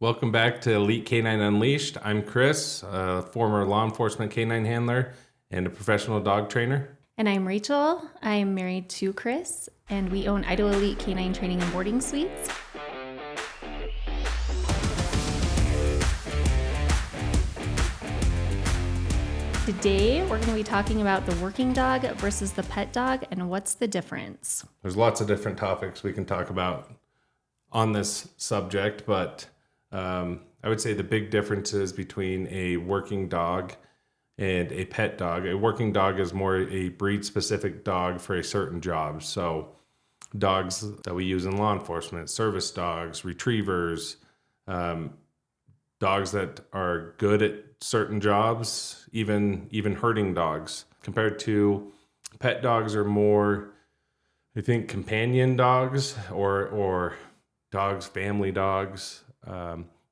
Welcome back to Elite K-9 Unleashed. I'm Chris, a former law enforcement K-9 handler and a professional dog trainer. And I'm Rachel. I'm married to Chris, and we own Idaho Elite K-9 Training and Boarding Suites. Today, we're going to be talking about the working dog versus the pet dog and what's the difference. There's lots of different topics we can talk about on this subject, but I would say the big differences between a working dog and a pet dog. A working dog is more a breed-specific dog for a certain job. So dogs that we use in law enforcement, service dogs, retrievers, dogs that are good at certain jobs, even herding dogs. Compared to pet dogs are more, I think, companion dogs or dogs, family dogs.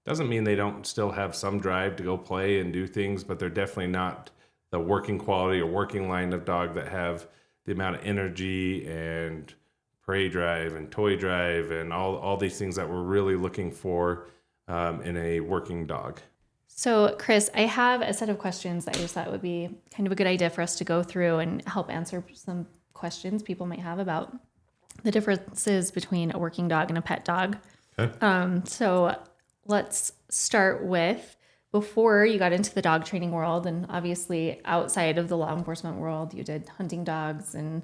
Doesn't mean they don't still have some drive to go play and do things, but they're definitely not the working quality or working line of dog that have the amount of energy and prey drive and toy drive and all these things that we're really looking for in a working dog. So, Chris, I have a set of questions that I just thought would be kind of a good idea for us to go through and help answer some questions people might have about the differences between a working dog and a pet dog. Okay. So let's start with before you got into the dog training world, and obviously outside of the law enforcement world, you did hunting dogs and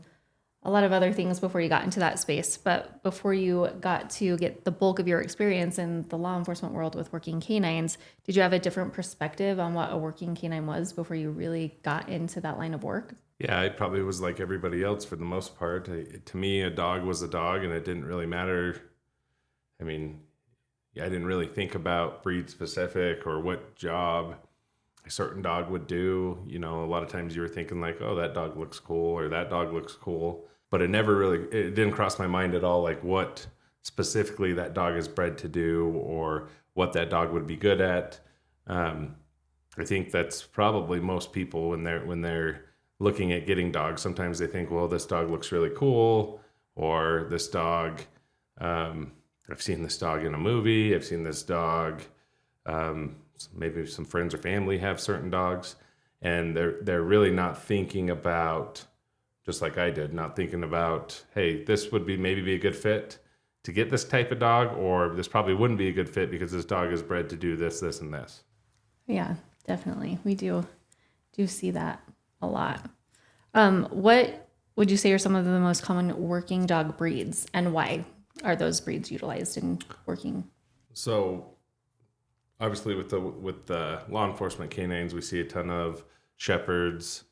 a lot of other things before you got into that space. But before you got to get the bulk of your experience in the law enforcement world with working canines, did you have a different perspective on what a working canine was before you really got into that line of work? Yeah, I probably was like everybody else for the most part. To me, a dog was a dog, and it didn't really matter. I mean, I didn't really think about breed specific or what job a certain dog would do. You know, a lot of times you were thinking like, oh, that dog looks cool or that dog looks cool. But it didn't cross my mind at all, like what specifically that dog is bred to do or what that dog would be good at. I think that's probably most people when they're looking at getting dogs. Sometimes they think, well, this dog looks really cool, or this dog, I've seen this dog in a movie. I've seen this dog. Maybe some friends or family have certain dogs, and they're really not thinking about, just like I did, not thinking about, hey, this would be maybe a good fit to get this type of dog, or this probably wouldn't be a good fit because this dog is bred to do this, this, and this. Yeah, definitely. We do see that a lot. What would you say are some of the most common working dog breeds, and why are those breeds utilized in working? So obviously with the law enforcement canines, we see a ton of shepherds,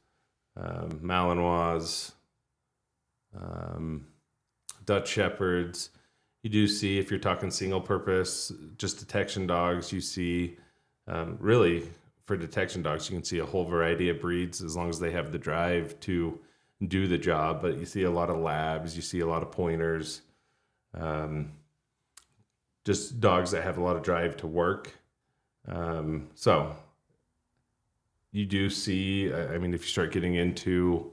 Malinois, Dutch shepherds. You do see, if you're talking single purpose, just detection dogs, you see really for detection dogs, you can see a whole variety of breeds as long as they have the drive to do the job. But you see a lot of labs, you see a lot of pointers, just dogs that have a lot of drive to work. So you do see, I mean, if you start getting into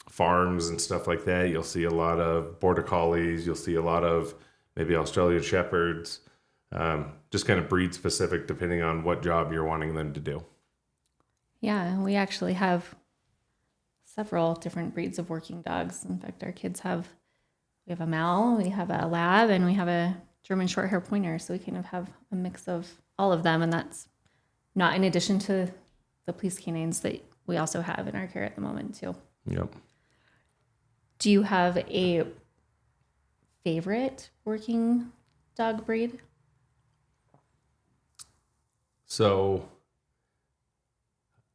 farms and stuff like that, you'll see a lot of border collies, you'll see a lot of maybe Australian shepherds, just kind of breed specific depending on what job you're wanting them to do. Yeah, we actually have several different breeds of working dogs. In fact, we have a Mal, we have a Lab, and we have a German Shorthair Pointer. So we kind of have a mix of all of them, and that's not in addition to the police canines that we also have in our care at the moment too. Yep. Do you have a favorite working dog breed? So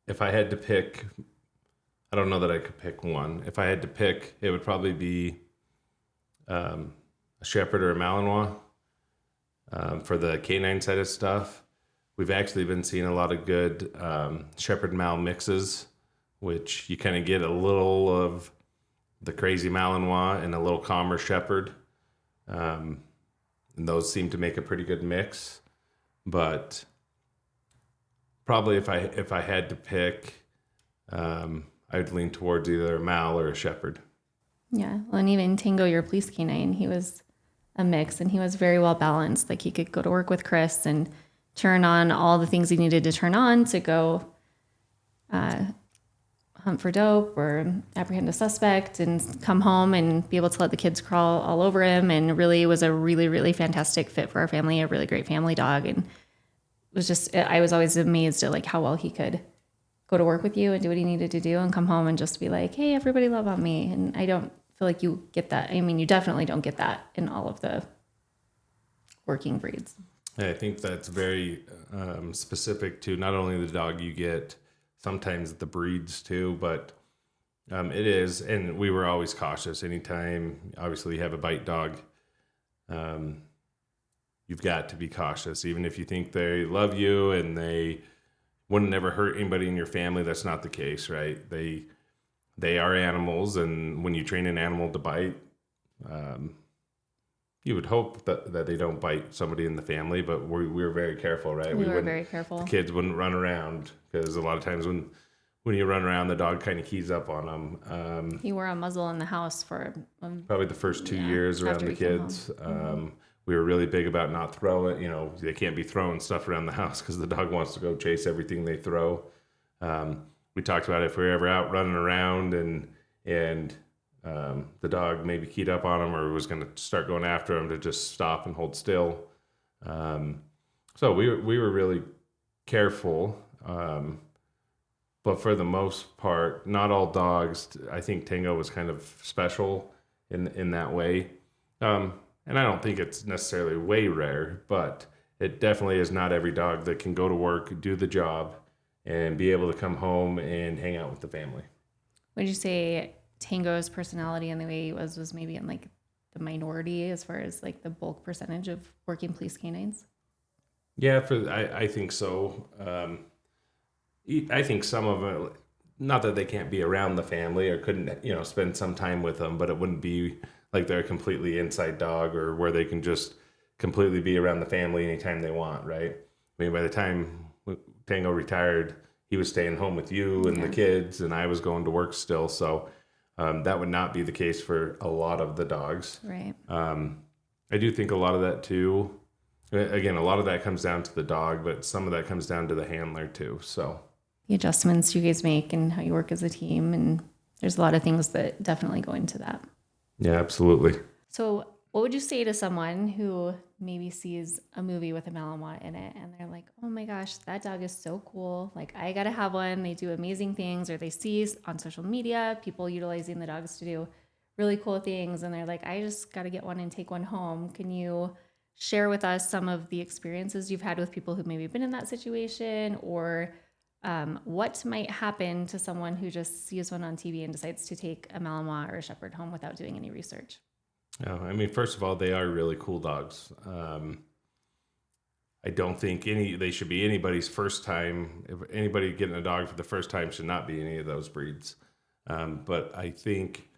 if I had to pick, I don't know that I could pick one. If I had to pick, it would probably be a Shepherd or a Malinois for the canine side of stuff. We've actually been seeing a lot of good Shepherd Mal mixes, which you kind of get a little of the crazy Malinois and a little calmer Shepherd. And those seem to make a pretty good mix. But probably if I had to pick, I'd lean towards either a Mal or a Shepherd. Yeah, well, and even Tango, your police canine, he was a mix, and he was very well balanced. Like he could go to work with Chris and turn on all the things he needed to turn on to go hunt for dope or apprehend a suspect and come home and be able to let the kids crawl all over him, and really was a really, really fantastic fit for our family, a really great family dog. And it was just, I was always amazed at like how well he could go to work with you and do what he needed to do and come home and just be like, hey, everybody love on me. And I don't feel like you get that. I mean, you definitely don't get that in all of the working breeds. I think that's very specific to not only the dog you get, sometimes the breeds too, but it is. And we were always cautious. Anytime, obviously, you have a bite dog, you've got to be cautious. Even if you think they love you and they wouldn't never hurt anybody in your family, that's not the case, right? They are animals, and when you train an animal to bite, you would hope that they don't bite somebody in the family, but we were very careful, right? We were very careful. The kids wouldn't run around, because a lot of times when you run around, the dog kind of keys up on them. He wore a muzzle in the house for Probably the first 2 years around the kids. We were really big about not throwing. They can't be throwing stuff around the house because the dog wants to go chase everything they throw. We talked about if we were ever out running around and the dog maybe keyed up on him or was going to start going after him, to just stop and hold still. So we were really careful. But for the most part, not all dogs. I think Tango was kind of special in that way. And I don't think it's necessarily way rare, but it definitely is not every dog that can go to work, do the job, and be able to come home and hang out with the family. Would you say Tango's personality and the way he was maybe in like the minority as far as like the bulk percentage of working police canines? Yeah, I think so. I think some of it, not that they can't be around the family or couldn't, spend some time with them, but it wouldn't be like they're a completely inside dog or where they can just completely be around the family anytime they want, right? I mean, by the time Tango retired, he was staying home with you and the kids, and I was going to work still. So that would not be the case for a lot of the dogs. Right. I do think a lot of that too. Again, a lot of that comes down to the dog, but some of that comes down to the handler too. So the adjustments you guys make and how you work as a team, and there's a lot of things that definitely go into that. Yeah, absolutely. So what would you say to someone who maybe sees a movie with a Malinois in it and they're like, oh my gosh, that dog is so cool. Like, I got to have one. They do amazing things. Or they see on social media people utilizing the dogs to do really cool things. And they're like, I just got to get one and take one home. Can you share with us some of the experiences you've had with people who've maybe been in that situation, or what might happen to someone who just sees one on TV and decides to take a Malinois or a Shepherd home without doing any research? Oh, I mean, first of all, they are really cool dogs. I don't think they should be anybody's first time. If anybody getting a dog for the first time should not be any of those breeds. But I think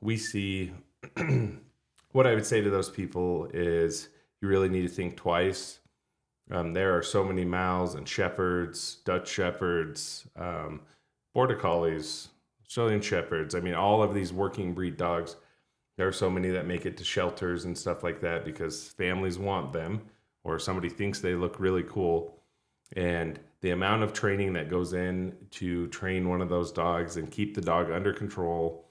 we see what I would say to those people is you really need to think twice. There are so many Mals and Shepherds, Dutch Shepherds, Border Collies, Australian Shepherds. I mean, all of these working breed dogs. There are so many that make it to shelters and stuff like that because families want them or somebody thinks they look really cool. And the amount of training that goes in to train one of those dogs and keep the dog under control,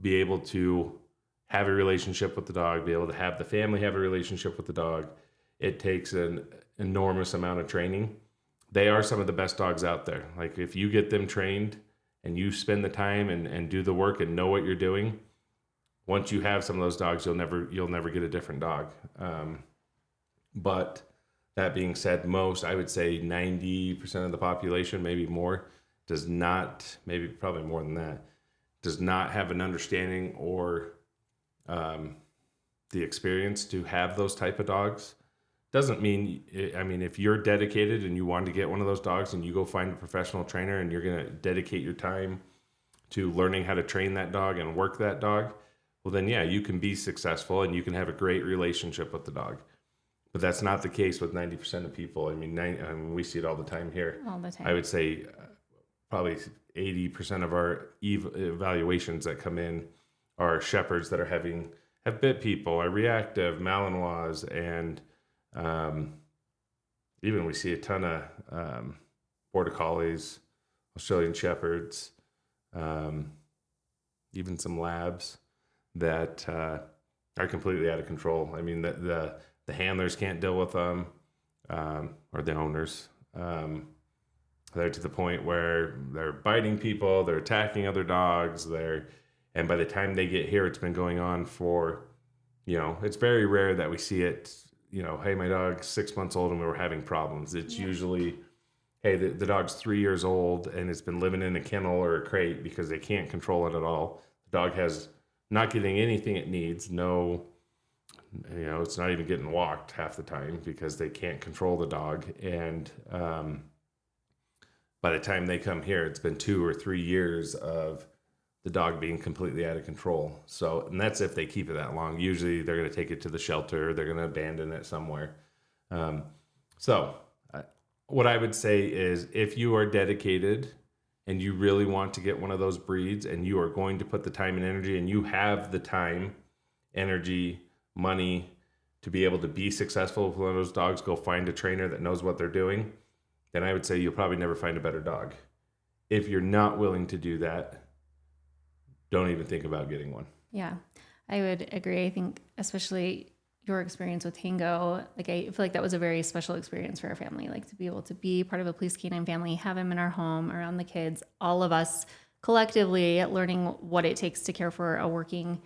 be able to have a relationship with the dog, be able to have the family have a relationship with the dog, it takes an enormous amount of training. They are some of the best dogs out there. Like, if you get them trained and you spend the time and do the work and know what you're doing, once you have some of those dogs, you'll never get a different dog. But that being said, I would say 90% of the population, maybe more, does not, maybe probably more than that, does not have an understanding or the experience to have those type of dogs. Doesn't mean, I mean, if you're dedicated and you want to get one of those dogs and you go find a professional trainer and you're going to dedicate your time to learning how to train that dog and work that dog, well, then, yeah, you can be successful and you can have a great relationship with the dog. But that's not the case with 90% of people. I mean, we see it all the time here. All the time. I would say probably 80% of our evaluations that come in are Shepherds that have bit people, are reactive, Malinois, and even we see a ton of border collies, Australian shepherds, um, even some labs that are completely out of control. I mean, the handlers can't deal with them, or the owners. They're to the point where they're biting people, they're attacking other dogs, and by the time they get here, it's been going on for, it's very rare that we see it. Hey, my dog's 6 months old and we were having problems. It's usually, hey, the dog's 3 years old and it's been living in a kennel or a crate because they can't control it at all. The dog has not getting anything it needs. No, it's not even getting walked half the time because they can't control the dog. And by the time they come here, it's been 2 or 3 years of the dog being completely out of control. So, and that's if they keep it that long. Usually they're going to take it to the shelter, they're going to abandon it somewhere. Um, so, what I would say is if you are dedicated and you really want to get one of those breeds and you are going to put the time and energy and you have the time, energy, money to be able to be successful with one of those dogs, go find a trainer that knows what they're doing, then I would say you'll probably never find a better dog. If you're not willing to do that, don't even think about getting one. Yeah, I would agree. I think especially your experience with Tango, like I feel like that was a very special experience for our family, like to be able to be part of a police canine family, have him in our home around the kids, all of us collectively learning what it takes to care for a working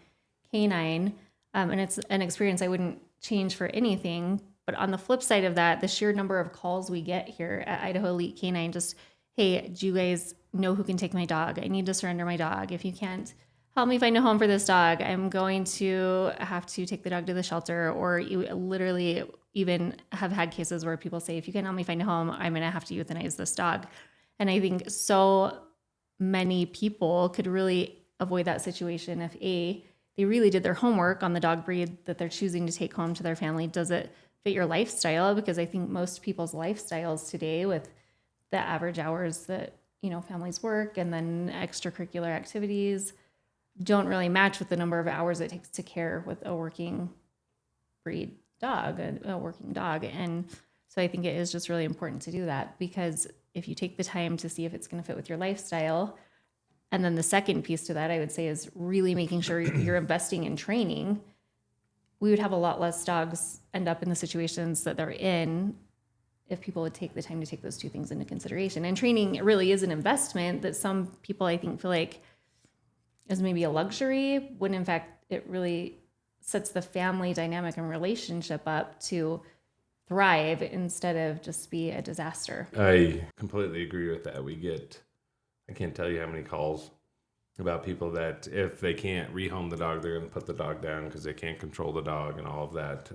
canine. And it's an experience I wouldn't change for anything. But on the flip side of that, the sheer number of calls we get here at Idaho Elite Canine, just, hey, do you guys know who can take my dog? I need to surrender my dog. If you can't help me find a home for this dog, I'm going to have to take the dog to the shelter. Or you literally even have had cases where people say, if you can't help me find a home, I'm going to have to euthanize this dog. And I think so many people could really avoid that situation if they really did their homework on the dog breed that they're choosing to take home to their family. Does it fit your lifestyle? Because I think most people's lifestyles today, with the average hours that families work and then extracurricular activities, don't really match with the number of hours it takes to care with a working breed dog, a working dog. And so I think it is just really important to do that, because if you take the time to see if it's going to fit with your lifestyle, and then the second piece to that, I would say, is really making sure you're investing in training, we would have a lot less dogs end up in the situations that they're in if people would take the time to take those two things into consideration. And training really is an investment that some people, I think, feel like is maybe a luxury, when in fact it really sets the family dynamic and relationship up to thrive instead of just be a disaster. I completely agree with that. I can't tell you how many calls about people that if they can't rehome the dog, they're going to put the dog down because they can't control the dog and all of that.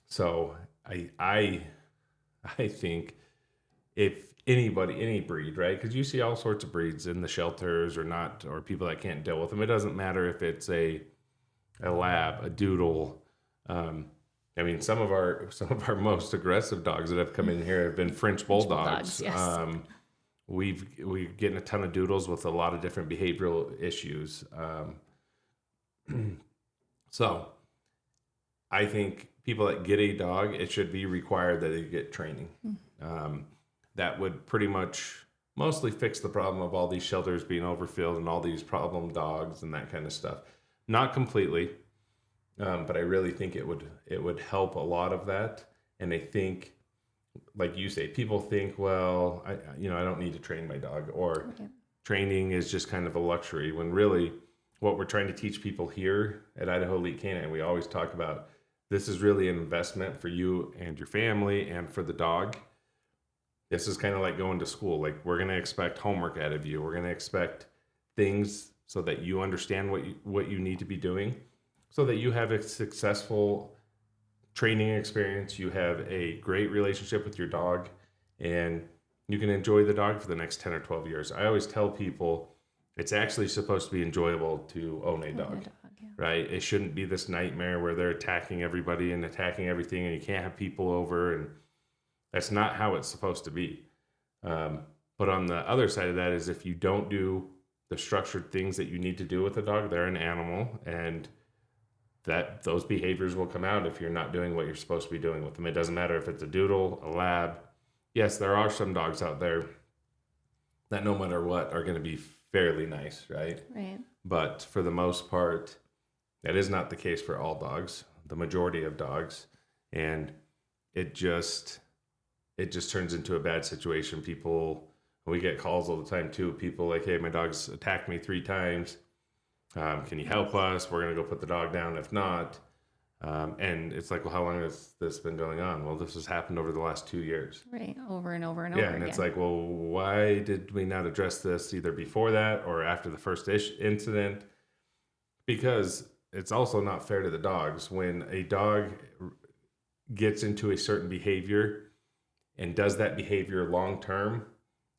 So I think if anybody, any breed, right? Because you see all sorts of breeds in the shelters or not, or people that can't deal with them. It doesn't matter if it's a lab, a doodle. I mean, some of our most aggressive dogs that have come in here have been French bulldogs. Yes. We're getting a ton of doodles with a lot of different behavioral issues. So I think people that get a dog, it should be required that they get training. That would pretty much mostly fix the problem of all these shelters being overfilled and all these problem dogs and that kind of stuff. Not completely, but I really think it would help a lot of that. And I think, like you say, people think, well, I don't need to train my dog, or training is just kind of a luxury, when really what we're trying to teach people here at Idaho Elite Canine, we always talk about, this is really an investment for you and your family and for the dog. This is kind of like going to school. Like, we're going to expect homework out of you. We're going to expect things so that you understand what you need to be doing, so that you have a successful training experience, you have a great relationship with your dog, and you can enjoy the dog for the next 10 or 12 years. I always tell people it's actually supposed to be enjoyable to own a dog, right? It shouldn't be this nightmare where they're attacking everybody and attacking everything, and you can't have people over, and that's not how it's supposed to be. But on the other side of that is, if you don't do the structured things that you need to do with a dog, they're an animal, and that those behaviors will come out if you're not doing what you're supposed to be doing with them. It doesn't matter if it's a doodle, a lab. Yes, there are some dogs out there that no matter what are going to be fairly nice, right? Right. But for the most part, that is not the case for all dogs, the majority of dogs. And it just turns into a bad situation. People, we get calls all the time too. People like, hey, my dog's attacked me 3 times. Can you help us? We're going to go put the dog down if not. And it's like, well, how long has this been going on? Well, this has happened over the last 2 years. Right. Over and over and Yeah, over and again. it's like, well, why did we not address this either before that or after the first incident? Because it's also not fair to the dogs. When a dog gets into a certain behavior and does that behavior long term,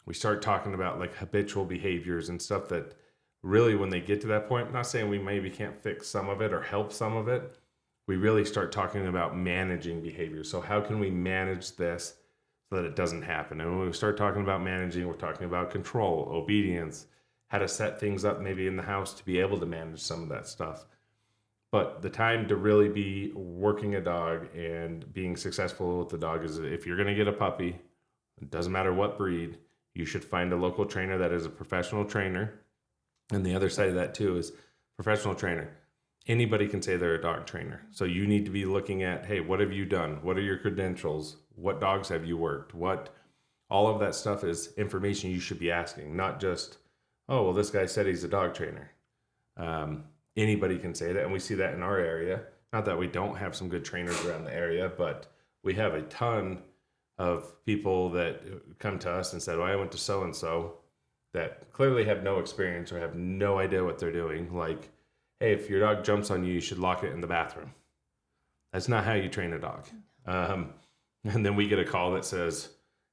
we start talking about like habitual behaviors and stuff that really, when they get to that point, I'm not saying we maybe can't fix some of it or help some of it. We really start talking about managing behavior. So how can we manage this so that it doesn't happen? And when we start talking about managing, we're talking about control, obedience, how to set things up maybe in the house to be able to manage some of that stuff. But the time to really be working a dog and being successful with the dog is if you're going to get a puppy, it doesn't matter what breed, you should find a local trainer that is a professional trainer. And the other side of that too is professional trainer. Anybody can say they're a dog trainer. So you need to be looking at, hey, what have you done? What are your credentials? What dogs have you worked? All of that stuff is information you should be asking, not just, oh, well, this guy said he's a dog trainer. Anybody can say that. And we see that in our area. Not that we don't have some good trainers around the area, but we have a ton of people that come to us and said, well, I went to so-and-so that clearly have no experience or have no idea what they're doing. Like, hey, if your dog jumps on you, you should lock it in the bathroom. That's not how you train a dog. And then we get a call that says,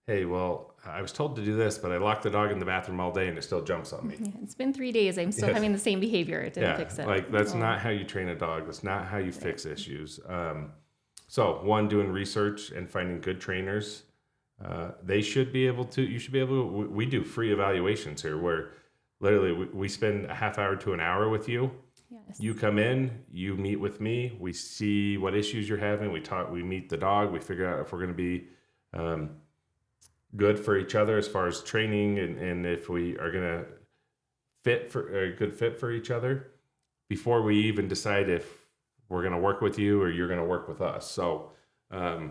hey, well, I was told to do this, but I locked the dog in the bathroom all day and it still jumps on me. Yeah, it's been 3 days. I'm still having the same behavior. It didn't fix it. Like that's not how you train a dog. That's not how you fix issues. So one, doing research and finding good trainers. They should be able to, you should be able to, we do free evaluations here where literally we spend a half hour to an hour with you. Yes. You come in, you meet with me, we see what issues you're having, we meet the dog, we figure out if we're going to be good for each other as far as training and if we are going to fit for a good fit for each other before we even decide if we're going to work with you or you're going to work with us. So, but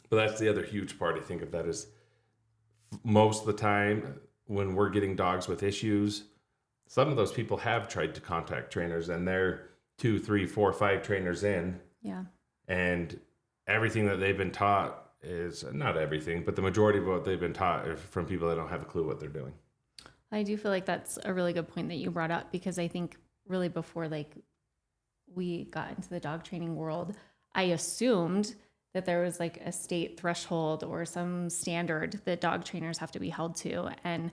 that's the other huge part I think of that is most of the time when we're getting dogs with issues, some of those people have tried to contact trainers and they're 2, 3, 4, 5 trainers in. Yeah. And everything that they've been taught is not everything, but the majority of what they've been taught is from people that don't have a clue what they're doing. I do feel like that's a really good point that you brought up because I think really before like we got into the dog training world, I assumed that there was like a state threshold or some standard that dog trainers have to be held to. And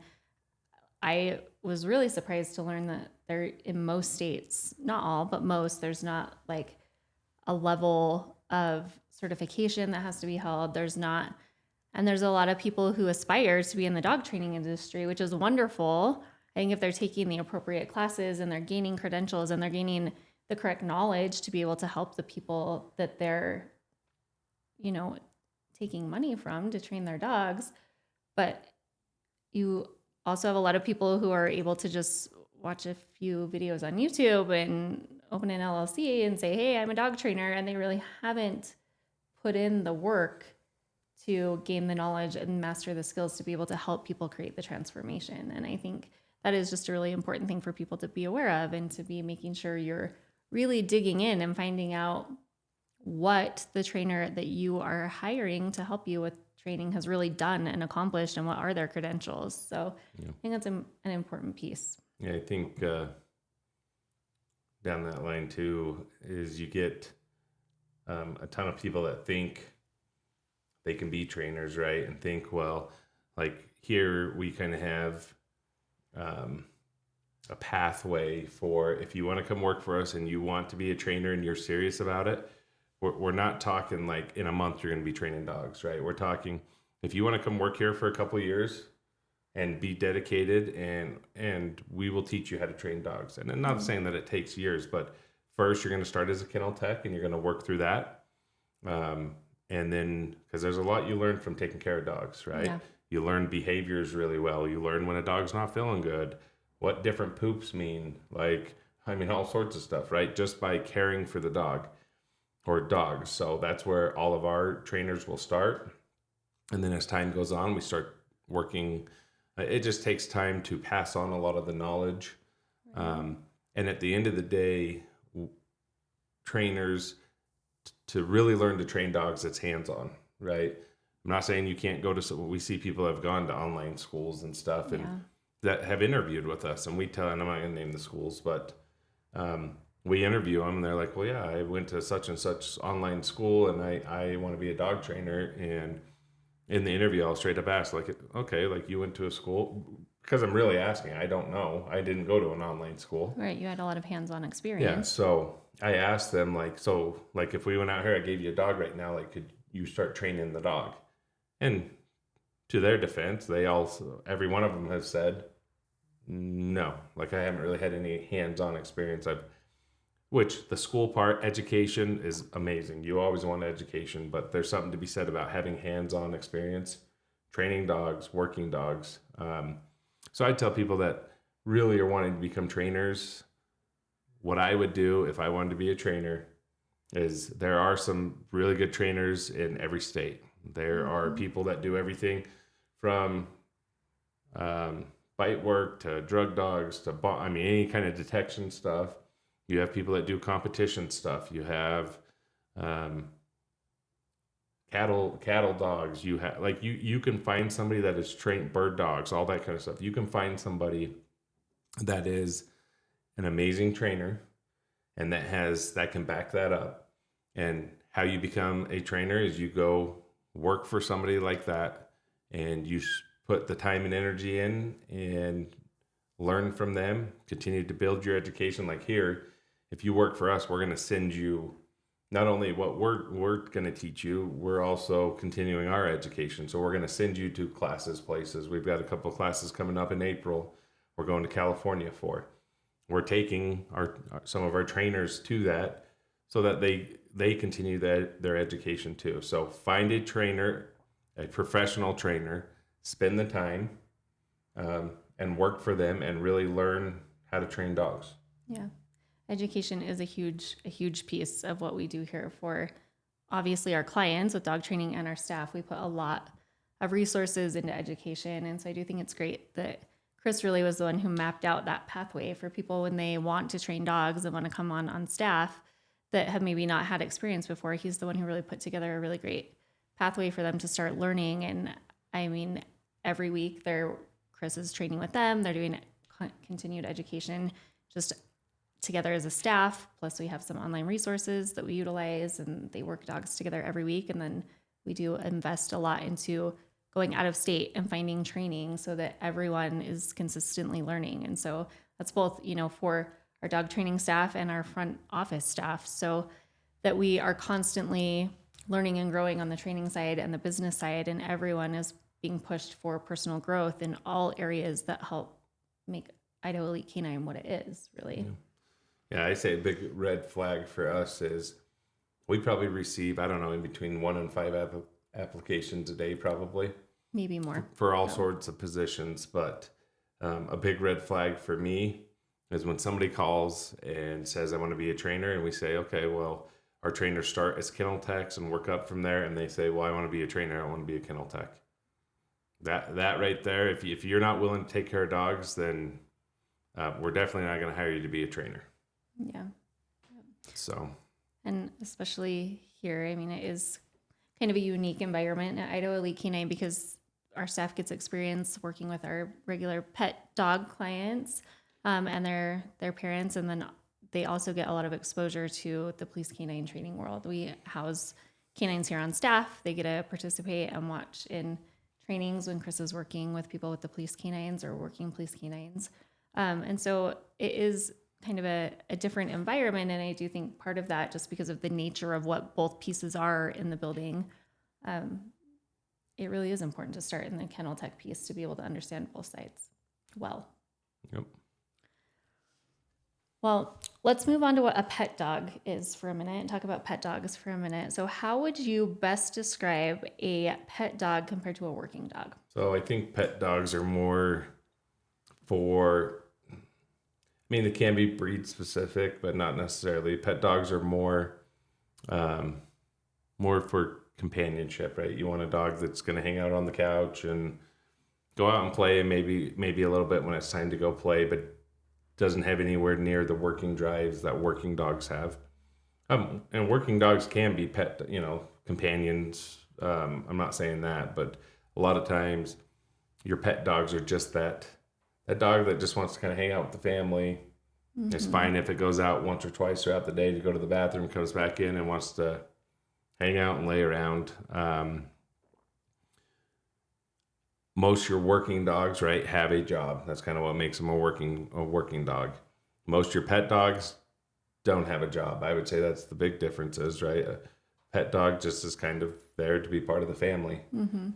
I was really surprised to learn that there in most states, not all, but most, there's not like a level of certification that has to be held. There's not, and there's a lot of people who aspire to be in the dog training industry, which is wonderful. I think if they're taking the appropriate classes and they're gaining credentials and they're gaining the correct knowledge to be able to help the people that they're, you know, taking money from to train their dogs. But you also have a lot of people who are able to just watch a few videos on YouTube and open an LLC and say, hey, I'm a dog trainer. And they really haven't put in the work to gain the knowledge and master the skills to be able to help people create the transformation. And I think that is just a really important thing for people to be aware of and to be making sure you're really digging in and finding out what the trainer that you are hiring to help you with training has really done and accomplished and what are their credentials. So I think that's an important piece. Yeah, I think down that line too is you get a ton of people that think they can be trainers, right? And think, well, like here we kind of have a pathway for if you want to come work for us and you want to be a trainer and you're serious about it. We're not talking like in a month you're going to be training dogs, right? We're talking if you want to come work here for a couple of years and be dedicated and we will teach you how to train dogs. And I'm not saying that it takes years, but first you're going to start as a kennel tech and you're going to work through that. And then, because there's a lot you learn from taking care of dogs, right? Yeah. You learn behaviors really well. You learn when a dog's not feeling good, what different poops mean, like, I mean, all sorts of stuff, right? Just by caring for the dog or dogs. So that's where all of our trainers will start. And then as time goes on, we start working. It just takes time to pass on a lot of the knowledge. Um, and at the end of the day, trainers to really learn to train dogs, it's hands on, right? I'm not saying you can't go to some, we see people have gone to online schools and stuff and Yeah. that have interviewed with us, and we tell, and I'm not going to name the schools, but we interview them and they're like, well, yeah, I went to such and such online school and I want to be a dog trainer. And in the interview, I'll straight up ask, like, okay, like you went to a school, because I'm really asking. I don't know. I didn't go to an online school. Right. You had a lot of hands-on Yeah. experience. So I asked them, like, so, like, if we went out here, I gave you a dog right now, like, could you start training the dog? And to their defense, they also, every one of them has said, no, like, I haven't really had any hands on experience. Which the school part, education is amazing. You always want education, but there's something to be said about having hands-on experience, training dogs, working dogs. So I tell people that really are wanting to become trainers. What I would do if I wanted to be a trainer is there are some really good trainers in every state. There are people that do everything from bite work to drug dogs to I mean any kind of detection stuff. You have people that do competition stuff. You have um, cattle dogs. You have like you can find somebody that is trained bird dogs, all that kind of stuff. You can find somebody that is an amazing trainer and that can back that up. And how you become a trainer is you go work for somebody like that and you put the time and energy in and learn from them, continue to build your education. Like here, if you work for us, we're going to send you not only what we're going to teach you, we're also continuing our education. So we're going to send you to classes, places. We've got a couple of classes coming up in April. We're going to California for. We're taking some of our trainers to that so that they continue their education too. So find a trainer, a professional trainer, spend the time, and work for them and really learn how to train dogs. Yeah. Education is a huge piece of what we do here for obviously our clients with dog training and our staff. We put a lot of resources into education. And so I do think it's great that Chris really was the one who mapped out that pathway for people when they want to train dogs and want to come on staff that have maybe not had experience before. He's the one who really put together a really great pathway for them to start learning. And I mean, every week Chris is training with them. They're doing continued education just together as a staff. Plus we have some online resources that we utilize and they work dogs together every week. And then we do invest a lot into going out of state and finding training so that everyone is consistently learning. And so that's both, for our dog training staff and our front office staff, so that we are constantly learning and growing on the training side and the business side. And everyone is being pushed for personal growth in all areas that help make Idaho Elite K-9 what it is, really. Yeah, I say a big red flag for us is we probably receive, I don't know, in between 1 and 5 applications a day, probably. Maybe more. For all sorts of positions. But a big red flag for me is when somebody calls and says, I want to be a trainer. And we say, okay, well, our trainers start as kennel techs and work up from there. And they say, well, I want to be a trainer. I want to be a kennel tech. That right there, if you're not willing to take care of dogs, then we're definitely not going to hire you to be a trainer. Yeah. So. And especially here, I mean, it is kind of a unique environment at Idaho Elite K-9 because our staff gets experience working with our regular pet dog clients and their parents, and then they also get a lot of exposure to the police canine training world. We house canines here on staff. They get to participate and watch in trainings when Chris is working with people with the police canines or working police canines. And so it is kind of a different environment. And I do think part of that, just because of the nature of what both pieces are in the building, it really is important to start in the kennel tech piece to be able to understand both sides well. Yep. Well, Let's move on to what a pet dog is for a minute and talk about pet dogs for a minute. So, how would you best describe a pet dog compared to a working dog? So I think pet dogs are more for, I mean, they can be breed specific, but not necessarily. Pet dogs are um, more for companionship, right? You want a dog that's going to hang out on the couch and go out and play, and maybe a little bit when it's time to go play, but doesn't have anywhere near the working drives that working dogs have. And working dogs can be pet, companions. I'm not saying that, but a lot of times your pet dogs are just that dog that just wants to kind of hang out with the family. It's fine if it goes out once or twice throughout the day to go to the bathroom, comes back in and wants to hang out and lay around. Most your working dogs, right, have a job. That's kind of what makes them a working dog. Most your pet dogs don't have a job. I would say that's the big differences, right? A pet dog just is kind of there to be part of the family.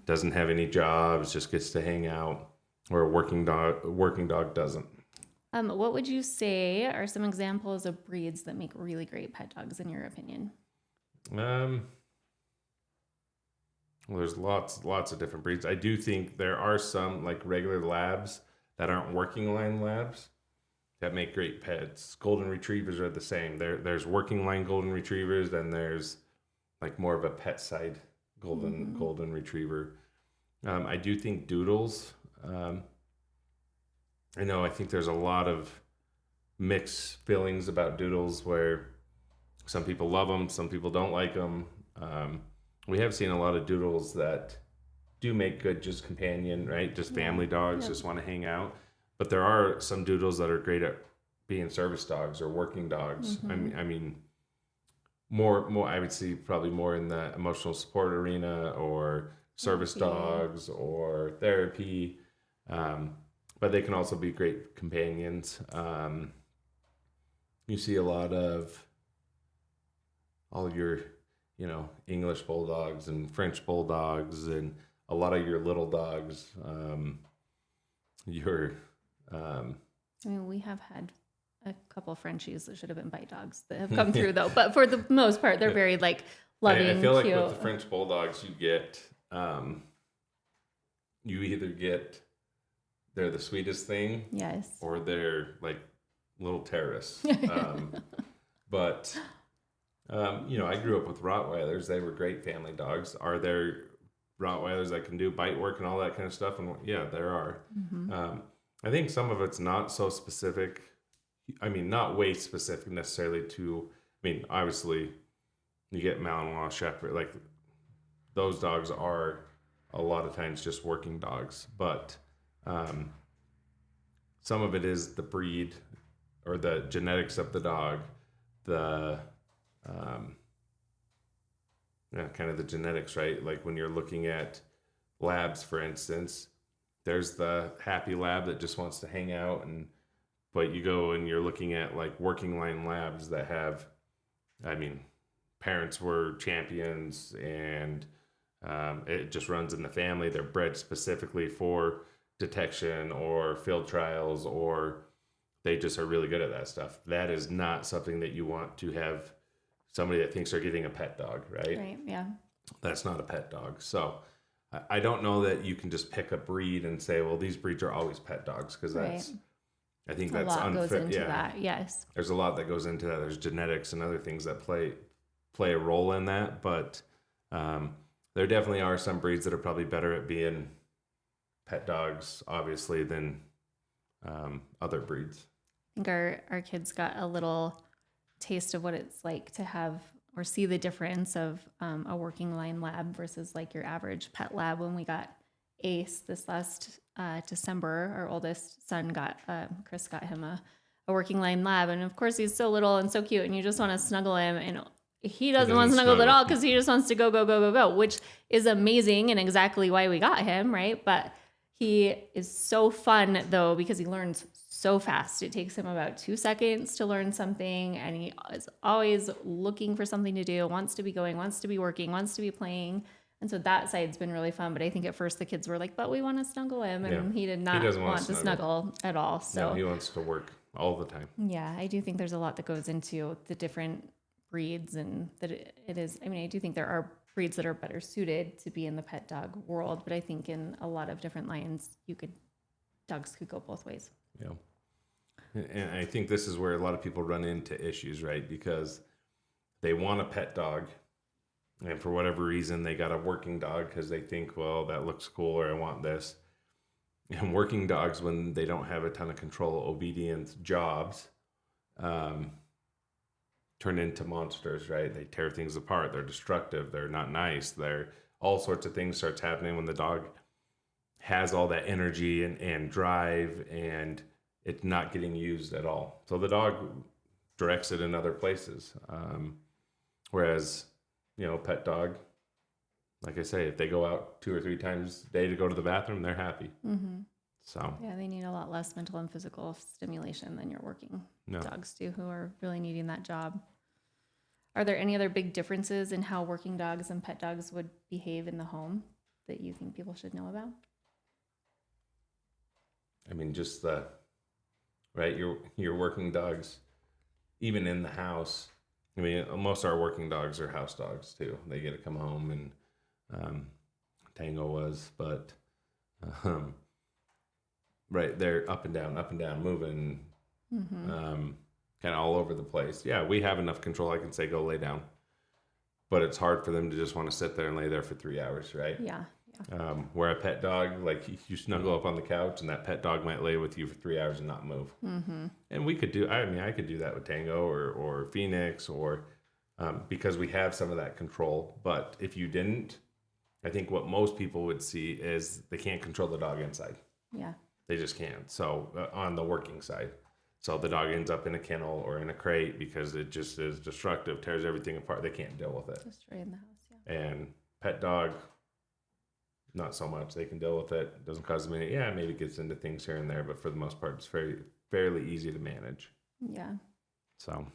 Doesn't have any jobs, just gets to hang out. Where a working dog doesn't. What would you say are some examples of breeds that make really great pet dogs, in your opinion? Um, well, there's lots of different breeds. I do think there are some like regular labs that aren't working line labs that make great pets. Golden retrievers are the same. There's working line golden retrievers, then there's like more of a pet side golden retriever. I do think doodles. I think there's a lot of mixed feelings about doodles where some people love them, some people don't like them. We have seen a lot of doodles that do make good just companion, right? Just family dogs, just want to hang out. But there are some doodles that are great at being service dogs or working dogs. I mean, more. I would see probably more in the emotional support arena or service dogs or therapy. But they can also be great companions. You see a lot of all your, English bulldogs and French bulldogs and a lot of your little dogs. Your, I mean, we have had a couple Frenchies that should have been bite dogs that have come through, though. But for the most part, they're very loving, I feel cute. like with the French bulldogs, you either get they're the sweetest thing, Yes. or they're like little terrorists. But I grew up with Rottweilers. They were great family dogs. Are there Rottweilers that can do bite work and all that kind of stuff? And yeah, there are. I think some of it's not so specific. I mean, not weight specific necessarily to. I mean, obviously, you get Malinois, Shepherd, like those dogs are a lot of times just working dogs, but some of it is the breed or the genetics of the dog, the kind of the genetics, right? Like when you're looking at labs, for instance, there's the happy lab that just wants to hang out, but you go and you're looking at like working line labs that have, I mean, parents were champions and it just runs in the family. They're bred specifically for detection or field trials, or they just are really good at that stuff. That is not something that you want to have somebody that thinks they're getting a pet dog, right? Right, yeah. That's not a pet dog. So I don't know that you can just pick a breed and say, well, these breeds are always pet dogs, because I think that's a lot unfair. goes into that, yes. There's a lot that goes into that. There's genetics and other things that play a role in that, but there definitely are some breeds that are probably better at being pet dogs, obviously, than other breeds. I think our kids got a little taste of what it's like to have or see the difference of a working line lab versus like your average pet lab. When we got Ace this last December, our oldest son Chris got him a working line lab. And of course he's so little and so cute and you just want to snuggle him, and he doesn't want to snuggle at all because he just wants to go, which is amazing and exactly why we got him, right? But he is so fun though because he learns so fast. It takes him about 2 seconds to learn something, and he is always looking for something to do, wants to be going, wants to be working, wants to be playing. And so that side's been really fun. But I think at first the kids were like, but we want to snuggle him. And he did not want to snuggle at all. So no, he wants to work. all the time. Yeah, I do think there's a lot that goes into the different breeds, and that it is. I mean, I do think there are breeds that are better suited to be in the pet dog world, but I think in a lot of different lines, dogs could go both ways. You know, and I think this is where a lot of people run into issues, right? Because they want a pet dog, and for whatever reason, they got a working dog because they think, well, that looks cool, or I want this. And working dogs, when they don't have a ton of control, obedience jobs, um, turn into monsters, right? They tear things apart. They're destructive. They're not nice. They're all sorts of things starts happening when the dog has all that energy and drive, and it's not getting used at all. So the dog directs it in other places. Whereas, pet dog, like I say, if they go out 2 or 3 times a day to go to the bathroom, they're happy. Mm-hmm. So yeah, they need a lot less mental and physical stimulation than your working no. dogs do, who are really needing that job. Are there any other big differences in how working dogs and pet dogs would behave in the home that you think people should know about? I mean, just the right, your working dogs, even in the house. I mean, most of our working dogs are house dogs too. They get to come home, and Tango was, but um, right, they're up and down, moving, Mm-hmm. kind of all over the place. Yeah, we have enough control. I can say go lay down, but it's hard for them to just want to sit there and lay there for 3 hours, right? Yeah. Where a pet dog, like you snuggle up on the couch, and that pet dog might lay with you for 3 hours and not move. Mm-hmm. And we could do. I mean, I could do that with Tango or Phoenix, or because we have some of that control. But if you didn't, I think what most people would see is they can't control the dog inside. Yeah. They just can't. So on the working side, so the dog ends up in a kennel or in a crate because it just is destructive, tears everything apart. They can't deal with it. Just right in the house. Yeah. And pet dog, not so much. They can deal with it. Doesn't cause them any. Yeah, maybe it gets into things here and there, but for the most part, it's fairly easy to manage. Yeah. So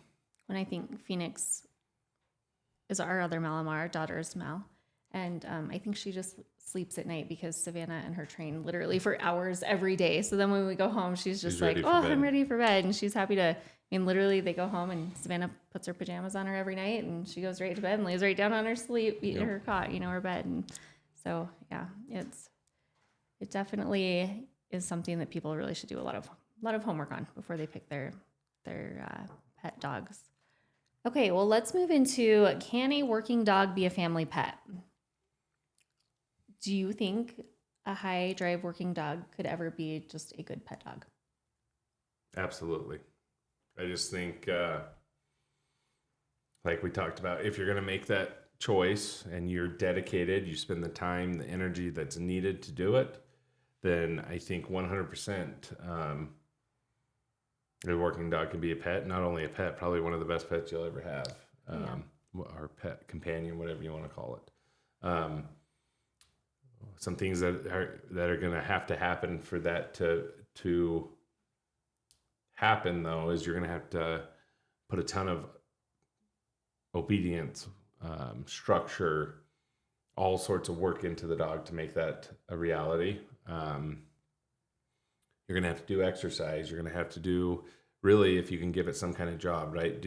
When I think Phoenix is our other Malamar, our daughter's Mal. And I think she just sleeps at night because Savannah and her train literally for hours every day. So then when we go home, she's just like, oh, I'm ready for bed. And she's happy to, I mean, literally they go home and Savannah puts her pajamas on her every night and she goes right to bed and lays right down on her her cot, her bed. And so, yeah, it definitely is something that people really should do a lot of homework on before they pick their pet dogs. Okay, well, let's move into, can a working dog be a family pet? Do you think a high drive working dog could ever be just a good pet dog? absolutely. I just think, like we talked about, if you're going to make that choice and you're dedicated, you spend the time, the energy that's needed to do it, then I think 100% a working dog can be a pet. Not only a pet, probably one of the best pets you'll ever have, or pet companion, whatever you want to call it. Some things that are going to happen for that to happen, though, is you're going to have to put a ton of obedience, structure, all sorts of work into the dog to make that a reality. You're going to have to do exercise. You're going to have to do, really, if you can give it some kind of job, right?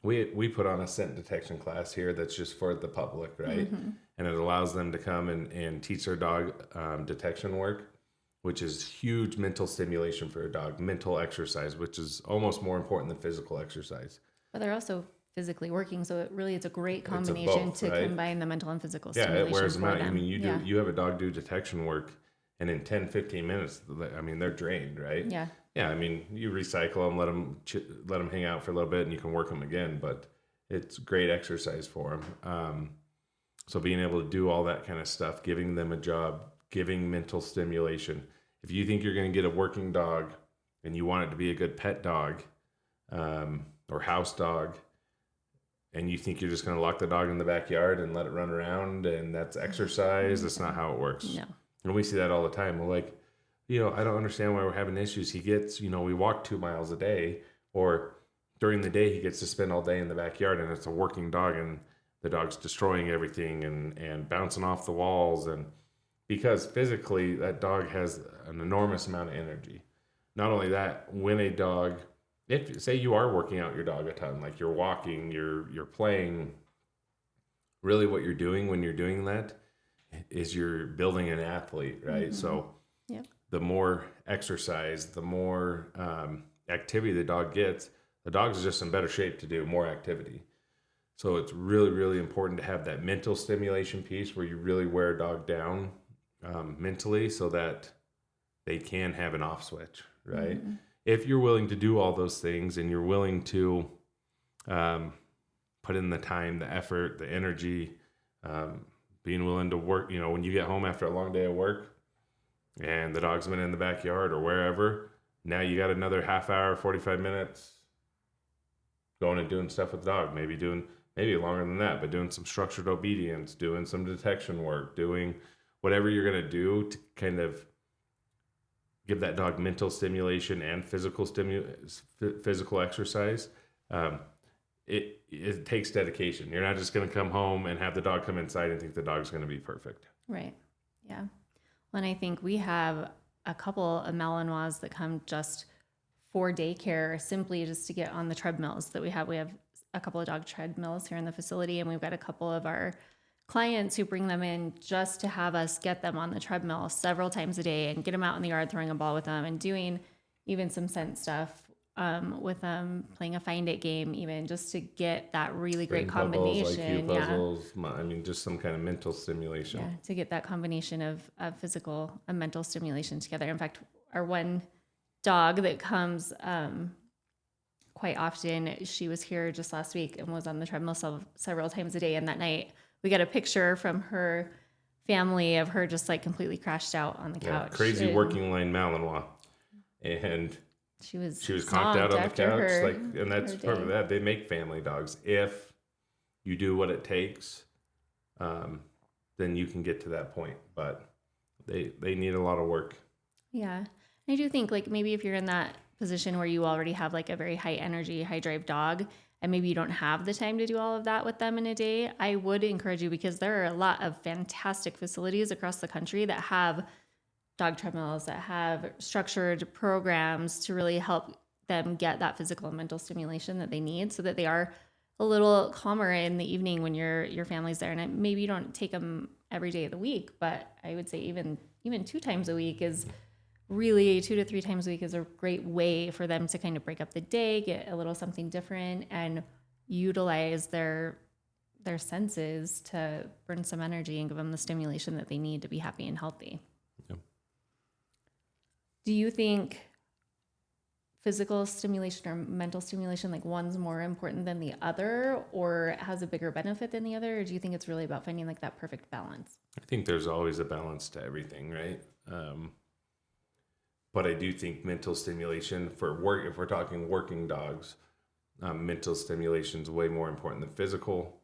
We put on a scent detection class here that's just for the public, right? Mm-hmm. And it allows them to come and teach their dog detection work, which is huge mental stimulation for a dog, mental exercise, which is almost more important than physical exercise. But they're also physically working, so it's a great combination to combine the mental and physical stimulation. Yeah, it wears them out. I mean, you have a dog do detection work, and in 10, 15 minutes, I mean, they're drained, right? Yeah. Yeah, I mean, you recycle them, let them hang out for a little bit, and you can work them again. But it's great exercise for them. So being able to do all that kind of stuff, giving them a job, giving mental stimulation. If you think you're going to get a working dog and you want it to be a good pet dog or house dog, and you think you're just going to lock the dog in the backyard and let it run around and that's exercise, that's not how it works. No. And we see that all the time. We're like, I don't understand why we're having issues. He gets, we walk 2 miles a day, or during the day he gets to spend all day in the backyard, and it's a working dog, and the dog's destroying everything and bouncing off the walls. And because physically that dog has an enormous amount of energy. Not only that, when a dog if say you are working out your dog a ton, like you're walking, you're playing, really what you're doing when you're doing that is you're building an athlete, right? Mm-hmm. So Yep. the more exercise, the more activity the dog gets, the dog's just in better shape to do more activity. So it's really, really important to have that mental stimulation piece where you really wear a dog down mentally so that they can have an off switch, right? Mm-hmm. If you're willing to do all those things and you're willing to um, put in the time, the effort, the energy, um, being willing to work, when you get home after a long day of work and the dog's been in the backyard or wherever, now you got another half hour, 45 minutes going and doing stuff with the dog, maybe longer than that, but doing some structured obedience, doing some detection work, doing whatever you're going to do to kind of give that dog mental stimulation and physical exercise. Um, it takes dedication. You're not just going to come home and have the dog come inside and think the dog's going to be perfect. Right. Yeah. Well, and I think we have a couple of Malinois that come just for daycare, simply just to get on the treadmills that we have. We have a couple of dog treadmills here in the facility, and we've got a couple of our clients who bring them in just to have us get them on the treadmill several times a day and get them out in the yard throwing a ball with them and doing even some sense stuff with them, playing a find it game, even just to get that really great Brain puzzles, combination. IQ puzzles, just some kind of mental stimulation. Yeah, to get that combination of physical and mental stimulation together. In fact, our one dog that comes quite often, she was here just last week and was on the treadmill several times a day. And that night, we got a picture from her family of her just like completely crashed out on the couch. Crazy And working line Malinois, and she was conked out on the couch. And that's her part of day. that. They make family dogs. If you do what it takes, then you can get to that point. But they need a lot of work. Yeah. And I do think like maybe if you're in that position where you already have like a very high energy, high drive dog, and maybe you don't have the time to do all of that with them in a day, I would encourage you, because there are a lot of fantastic facilities across the country that have dog treadmills, that have structured programs to really help them get that physical and mental stimulation that they need so that they are a little calmer in the evening when your family's there. And maybe you don't take them every day of the week, but I would say even 2 times a week is really 2 to 3 times a week is a great way for them to kind of break up the day, get a little something different, and utilize their senses to burn some energy and give them the stimulation that they need to be happy and healthy. Yep. Do you think physical stimulation or mental stimulation, like one's more important than the other, or has a bigger benefit than the other? Or do you think it's really about finding like that perfect balance? I think there's always a balance to everything, right? But I do think mental stimulation for work, if we're talking working dogs, mental stimulation is way more important than physical.